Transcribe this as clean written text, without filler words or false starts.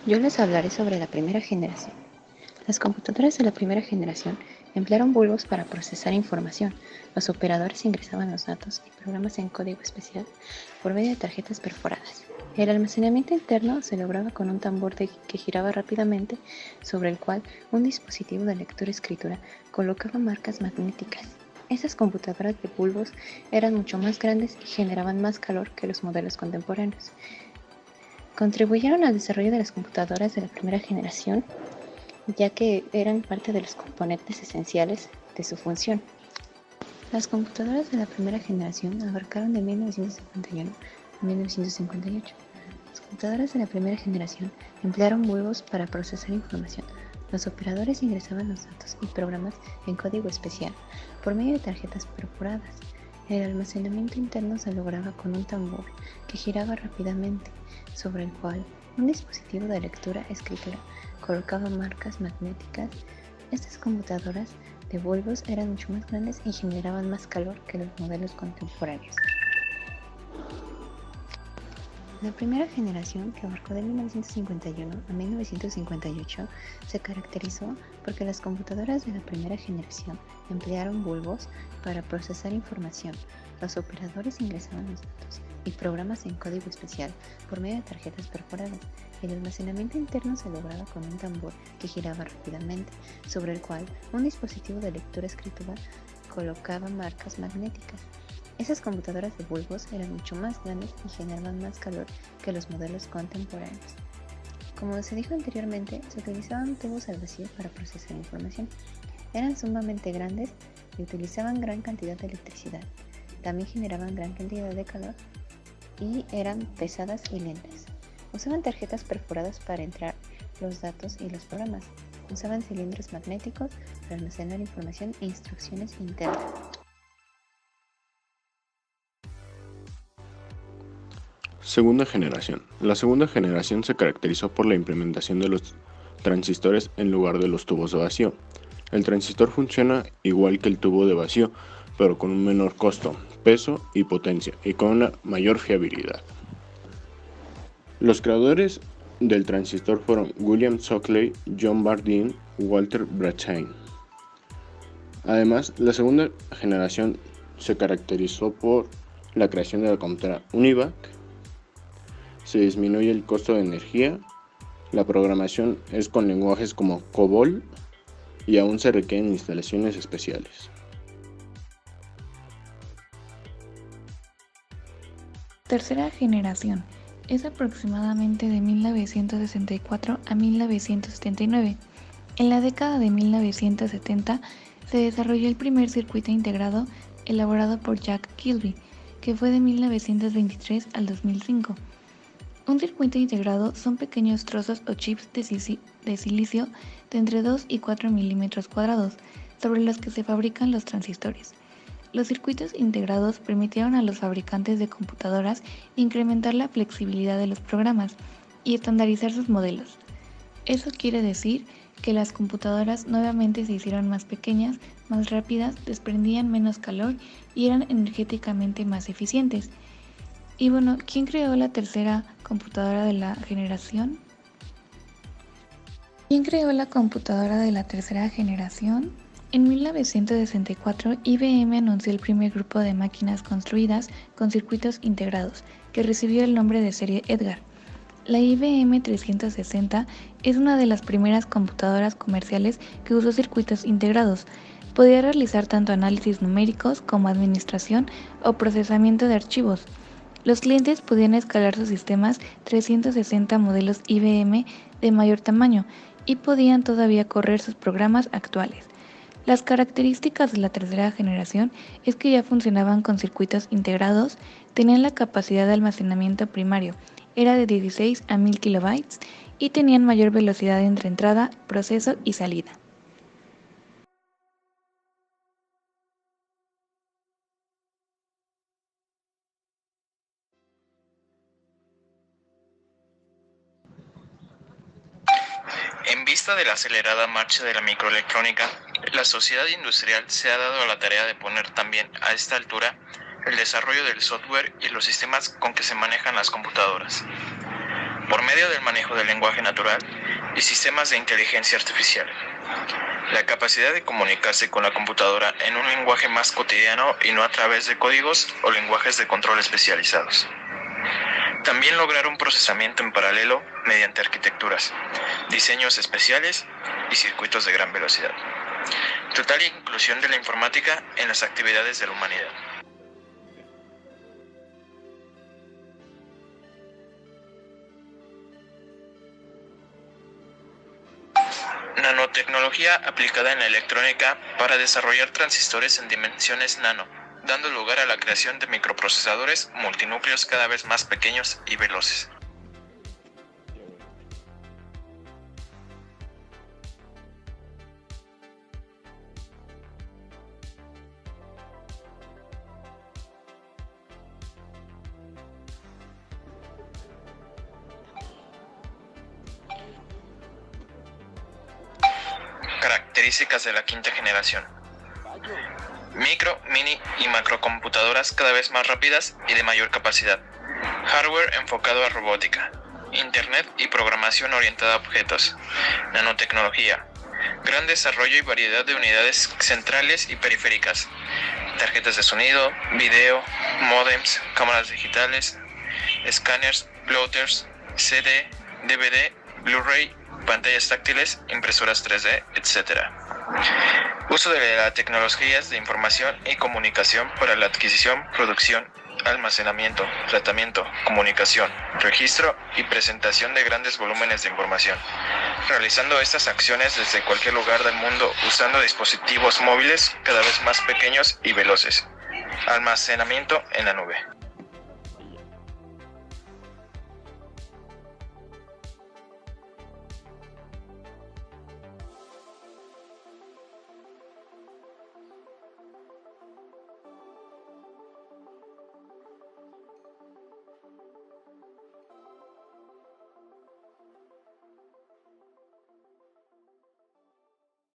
Yo les hablaré sobre la primera generación. Las computadoras de la primera generación emplearon bulbos para procesar información. Los operadores ingresaban los datos y programas en código especial por medio de tarjetas perforadas. El almacenamiento interno se lograba con un tambor que giraba rápidamente, sobre el cual un dispositivo de lectura-escritura colocaba marcas magnéticas. Esas computadoras de bulbos eran mucho más grandes y generaban más calor que los modelos contemporáneos. Contribuyeron al desarrollo de las computadoras de la primera generación, ya que eran parte de los componentes esenciales de su función. Las computadoras de la primera generación abarcaron de 1951 a 1958. Las computadoras de la primera generación emplearon bulbos para procesar información. Los operadores ingresaban los datos y programas en código especial por medio de tarjetas perforadas. El almacenamiento interno se lograba con un tambor que giraba rápidamente, sobre el cual un dispositivo de lectura-escritura colocaba marcas magnéticas. Estas computadoras de bulbos eran mucho más grandes y generaban más calor que los modelos contemporáneos. La primera generación, que abarcó de 1951 a 1958, se caracterizó porque las computadoras de la primera generación emplearon bulbos para procesar información. Los operadores ingresaban los datos y programas en código especial por medio de tarjetas perforadas. El almacenamiento interno se lograba con un tambor que giraba rápidamente, sobre el cual un dispositivo de lectura-escritura colocaba marcas magnéticas. Esas computadoras de bulbos eran mucho más grandes y generaban más calor que los modelos contemporáneos. Como se dijo anteriormente, se utilizaban tubos al vacío para procesar información. Eran sumamente grandes y utilizaban gran cantidad de electricidad. También generaban gran cantidad de calor y eran pesadas y lentas. Usaban tarjetas perforadas para entrar los datos y los programas. Usaban cilindros magnéticos para almacenar información e instrucciones internas. Segunda generación. La segunda generación se caracterizó por la implementación de los transistores en lugar de los tubos de vacío. El transistor funciona igual que el tubo de vacío, pero con un menor costo, peso y potencia, y con una mayor fiabilidad. Los creadores del transistor fueron William Shockley, John Bardeen y Walter Brattain. Además, la segunda generación se caracterizó por la creación de la computadora UNIVAC. Se disminuye el costo de energía, la programación es con lenguajes como COBOL y aún se requieren instalaciones especiales. Tercera generación es aproximadamente de 1964 a 1979. En la década de 1970 se desarrolló el primer circuito integrado elaborado por Jack Kilby, que fue de 1923 al 2005. Un circuito integrado son pequeños trozos o chips de silicio de entre 2 y 4 milímetros cuadrados, sobre los que se fabrican los transistores. Los circuitos integrados permitieron a los fabricantes de computadoras incrementar la flexibilidad de los programas y estandarizar sus modelos. Eso quiere decir que las computadoras nuevamente se hicieron más pequeñas, más rápidas, desprendían menos calor y eran energéticamente más eficientes. Y bueno, ¿quién creó la tercera computadora de la generación? ¿Quién creó la computadora de la tercera generación? En 1964, IBM anunció el primer grupo de máquinas construidas con circuitos integrados, que recibió el nombre de serie Edgar. La IBM 360 es una de las primeras computadoras comerciales que usó circuitos integrados. Podía realizar tanto análisis numéricos como administración o procesamiento de archivos. Los clientes podían escalar sus sistemas 360 modelos IBM de mayor tamaño y podían todavía correr sus programas actuales. Las características de la tercera generación es que ya funcionaban con circuitos integrados, tenían la capacidad de almacenamiento primario, era de 16 a 1000 kilobytes y tenían mayor velocidad entre entrada, proceso y salida. En vista de la acelerada marcha de la microelectrónica, la sociedad industrial se ha dado a la tarea de poner también a esta altura el desarrollo del software y los sistemas con que se manejan las computadoras. Por medio medio del manejo del lenguaje natural y sistemas de inteligencia artificial. La capacidad de comunicarse con la computadora en un lenguaje más cotidiano y no a través de códigos o lenguajes de control especializados. También lograr un procesamiento en paralelo mediante arquitecturas, diseños especiales y circuitos de gran velocidad. Total inclusión de la informática en las actividades de la humanidad. Nanotecnología aplicada en la electrónica para desarrollar transistores en dimensiones nano, dando lugar a la creación de microprocesadores multinúcleos cada vez más pequeños y veloces. Características de la quinta generación. Micro, mini y macrocomputadoras cada vez más rápidas y de mayor capacidad. Hardware enfocado a robótica. Internet y programación orientada a objetos. Nanotecnología. Gran desarrollo y variedad de unidades centrales y periféricas. Tarjetas de sonido, video, módems, cámaras digitales, escáneres, plotters, CD, DVD, Blu-ray, pantallas táctiles, impresoras 3D, etc. Uso de las tecnologías de información y comunicación para la adquisición, producción, almacenamiento, tratamiento, comunicación, registro y presentación de grandes volúmenes de información, realizando estas acciones desde cualquier lugar del mundo usando dispositivos móviles cada vez más pequeños y veloces. Almacenamiento en la nube.